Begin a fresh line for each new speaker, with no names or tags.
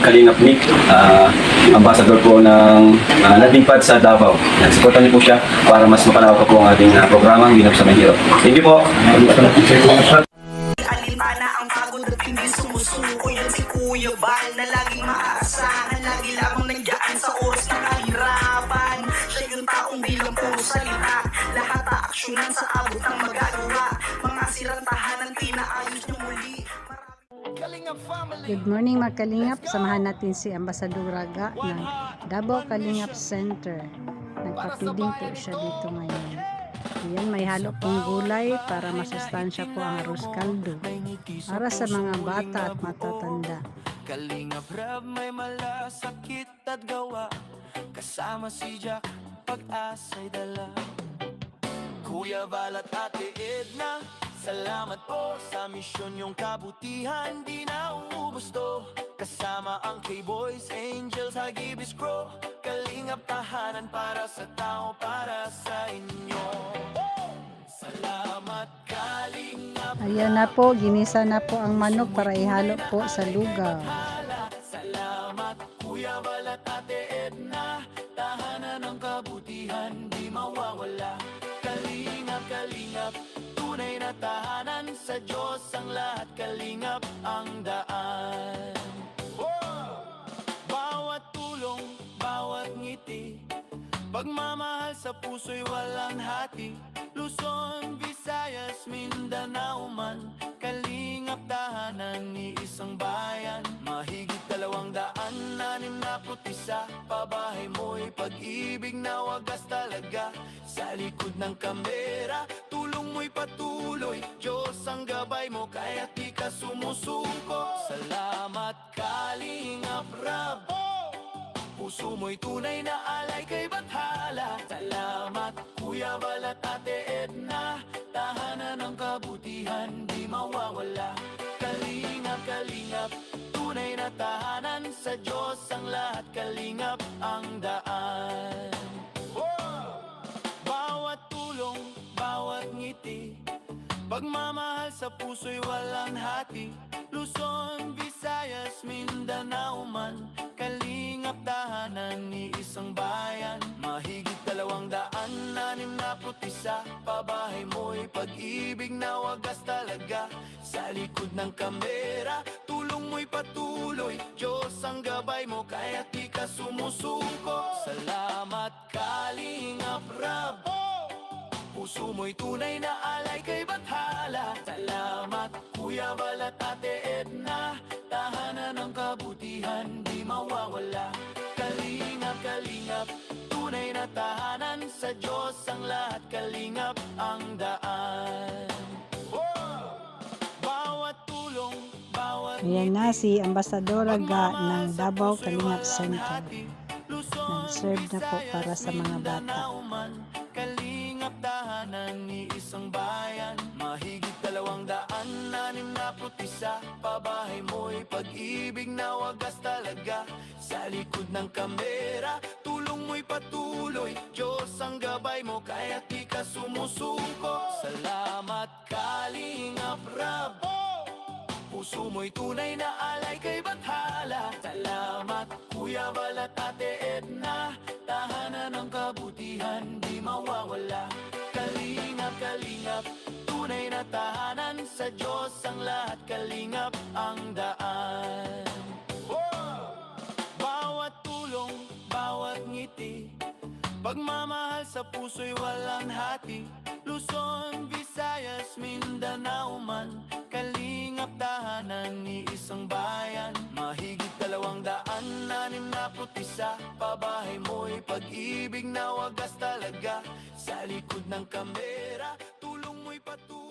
Kalingap Nick, ambassador po ng landing pad sa Davao. Nagsuportan niyo po siya para mas mapalawak pa po ang ating programang Ginap sa Mahirap. Thank you po.
Alintana ang pagod at hindi sumusuko. Yan si Kuya Bal na laging maaasahan. Lagi lamang nandiyan sa oras ng kahirapan. Siya yung taong bilang puro salita. Lahat aaksyonan sa abot ng magagawa. Mga sirang tahanan pinaayos niyo muli.
Good morning mga Kalingap, samahan natin si Ambassador Raga ng Davao Kalingap Center. Nagpa-feeding po siya dito ngayon. Ayan, may halo pong gulay para masustansya po ang arroz caldo para sa mga bata at matatanda.
Kalingap Rab, may malasakit at gawa. Kasama si Jack, pag-asa'y dala. Kuya Val at Ate Edna, salamat po sa misyon yung kabutihan. Di na uubos to. Kasama ang K-Boys, Angels, Hagibis Crow. Kalingap tahanan para sa tao, para sa inyo. Salamat Kalingap.
Ayan na po, ginisa na po ang manok para ihalo po sa lugaw.
Salamat Kuya Val at Ate Edna, tahanan ng kabutihan di mawawala. Kalingap, Kalingap, tunay na tahanan sa Diyos ang lahat. Kalingap ang daan. Bawat tulong, bawat ngiti, pagmamahal sa puso'y walang hati. Luzon, Visayas, Mindanao man, Kalingap tahanan ni isang bayan. Mahigit 261, pabahay mo'y pag-ibig na wagas talaga. Sa likod ng kamera, tulong mo'y patuloy. Diyos ang gabay mo, kaya't di ka sumusuko. Salamat Kalingap Rab, puso mo'y tunay na alay kay Bathala. Salamat Kuya Val at Ate Edna, tahanan ng kabutihan di mawawala. Kalingap, Kalingap, tunay na tahanan sa Diyos ang lahat. Kalingap ang daan. Bawat tulong, bawat ngiti, pagmamahal sa puso'y walang hati. Luzon, Visayas, Mindanao man, Kalingap tahanan ni isang bayan. Mahigit 261, pabahay mo'y pag-ibig na wagas talaga. Sa likod ng kamera, tulong mo'y patuloy. Diyos ang gabay mo, kaya't di ka sumusuko. Salamat Kalingap Rab, puso mo'y tunay na alay kay Bathala. Salamat Kuya Val at Ate Edna, tahanan ng kabutihan di mawawala. Kalingap, Kalingap, tunay na tahanan sa Diyos ang lahat. Kalingap ang daan. Bawat tulong, bawat
Ayan na si Ambassador Raga ng Davao Kalingap Center. Nag-serve na po para sa mga bata.
Kalingap tahanan ni isang bayan. Mahigit 261, pabahay mo'y pag-ibig na wagas talaga. Sa likod ng kamera, tulong mo'y patuloy. Diyos ang gabay mo, kaya't di ka sumusuko. Salamat Kalingap Rab, puso mo'y tunay na alay kay Bathala. Salamat Kuya Val at Ate Edna, tahanan ng kabutihan di mawawala. Kalingap, Kalingap, tunay na tahanan sa Diyos ang lahat. Kalingap ang daan. Bawat tulong, bawat ngiti, pagmamahal sa puso'y walang hati. Luzon, Visayas, Mindanao man, Kalingap tahanan ni isang bayan. Mahigit 261, pabahay mo'y pag-ibig na wagas talaga. Sa likod ng kamera, tulong mo'y patuloy.